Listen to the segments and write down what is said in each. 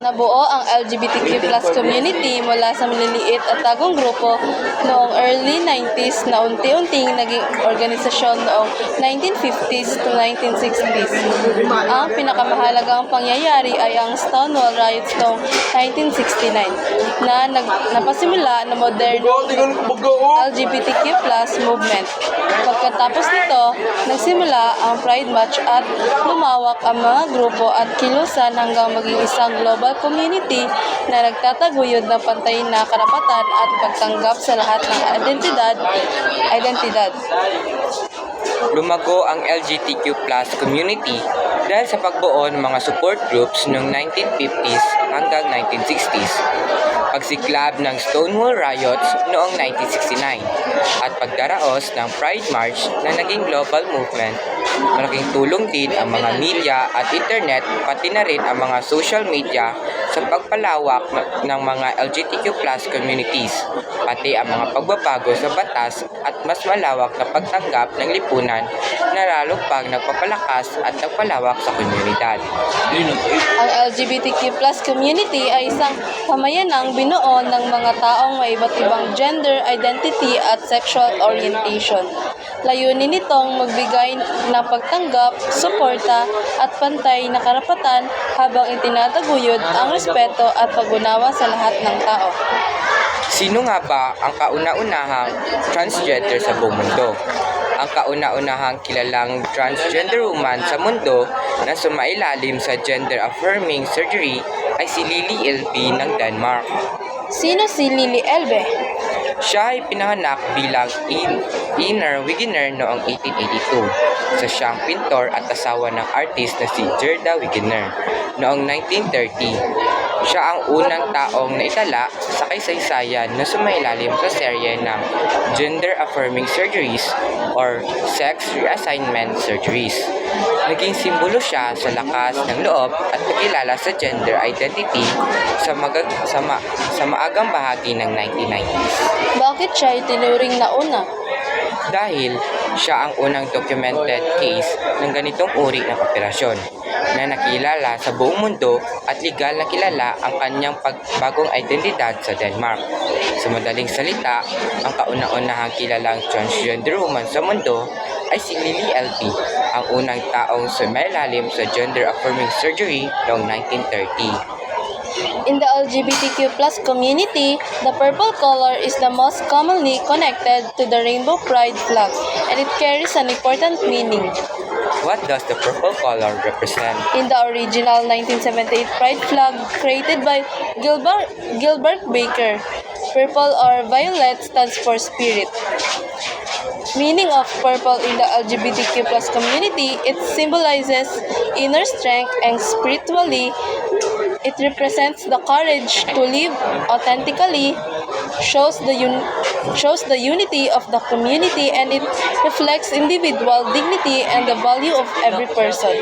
Nabuo ang LGBTQ+ community mula sa maliliit at tagong grupo noong early 90s na unti-unting naging organisasyon noong 1950s to 1960s. Ang pinakamahalagang pangyayari ay ang Stonewall Riots noong 1969 na napasimula na modernong LGBTQ+ movement. Pagkatapos nito, nagsimula ang Pride March at lumawak ang mga grupo at kilusan hanggang maging isang global community na nagtataguyod ng pantay na karapatan at pagtanggap sa lahat ng identidad. Lumago ang LGBTQ+ community dahil sa pagbuo ng mga support groups noong 1950s hanggang 1960s, pagsiklab ng Stonewall Riots noong 1969, at pagdaraos ng Pride March na naging global movement. Malaking tulong din ang mga media at internet, pati na rin ang mga social media sa pagpalawak ng mga LGBTQ+ communities, pati ang mga pagbabago sa batas at mas malawak na pagtanggap ng lipunan na lalo pang nagpapalakas at nagpalawak sa komunidad. Ang LGBTQ+ community ay isang pamayanang binuo ng mga taong may iba't ibang gender identity at sexual orientation. Layunin nitong magbigay ng pagtanggap, suporta at pantay na karapatan habang itinataguyod ang respeto at pag-unawa sa lahat ng tao. Sino nga ba ang kauna-unahang transgender sa buong mundo? Ang kauna-unahang kilalang transgender woman sa mundo na sumailalim sa gender-affirming surgery ay si Lily Elbe ng Denmark. Sino si Lily Elbe? Siya ay pinanganak bilang inner Wegener noong 1882 sa siyang pintor at asawa ng artist na si Gerda Wegener noong 1930. Siya ang unang taong naitala sa kasaysayan na sumailalim sa serye ng gender-affirming surgeries or sex reassignment surgeries. Naging simbolo siya sa lakas ng loob at pagkilala sa gender identity sa maagang bahagi ng 1990s. Bakit siya itinuring na una? Dahil siya ang unang documented case ng ganitong uri ng operasyon na nakilala sa buong mundo at legal na kilala ang kanyang pagbagong identidad sa Denmark. Sa madaling salita, ang kauna-unahang kilalang transgender woman sa mundo ay si Lily Elbe, ang unang taong sumailalim sa gender-affirming surgery noong 1930. In the LGBTQ+ community, the purple color is the most commonly connected to the rainbow pride flag, and it carries an important meaning. What does the purple color represent? In the original 1978 pride flag created by Gilbert Baker, purple or violet stands for spirit. Meaning of purple in the LGBTQ+ community, it symbolizes inner strength and spiritually. It represents the courage to live authentically, shows the unity of the community, and it reflects individual dignity and the value of every person.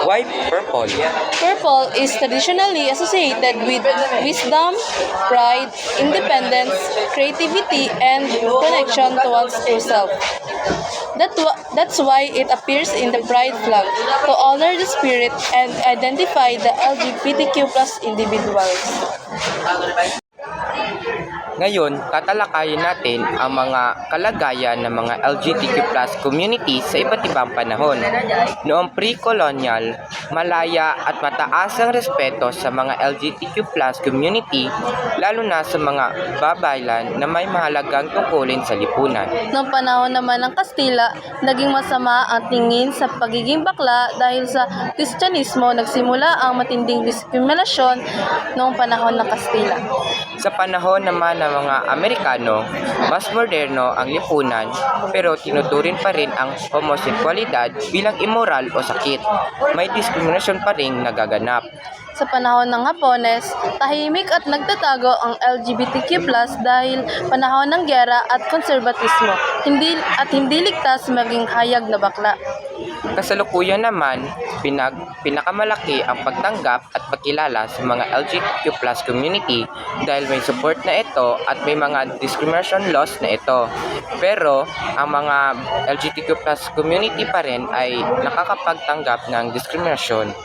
Why purple? Purple is traditionally associated with wisdom, pride, independence, creativity, and connection to one's true self. That's why it appears in the pride flag, to honor the spirit and identify the LGBTQ+ individuals. Ngayon, tatalakayin natin ang mga kalagayan ng mga LGBTQ+ community sa iba't ibang panahon. Noong pre-colonial, malaya at mataas ang respeto sa mga LGBTQ+ community, lalo na sa mga babaylan na may mahalagang tungkulin sa lipunan. Noong panahon naman ng Kastila, naging masama ang tingin sa pagiging bakla dahil sa Kristyanismo. Nagsimula ang matinding diskriminasyon noong panahon ng Kastila. Sa panahon naman ng mga Amerikano, mas moderno ang lipunan pero tinuturing pa rin ang homosexualidad bilang immoral o sakit. May diskriminasyon pa rin nagaganap. Sa panahon ng Hapones, tahimik at nagtatago ang LGBTQ+ dahil panahon ng giyera at konserbatismo, hindi ligtas maging hayag na bakla. Kasalukuyan naman, pinakamalaki ang pagtanggap at pagkilala sa mga LGBTQ+ community dahil may support na ito at may mga discrimination laws na ito. Pero ang mga LGBTQ+ community pa rin ay nakakapagtanggap ng diskriminasyon.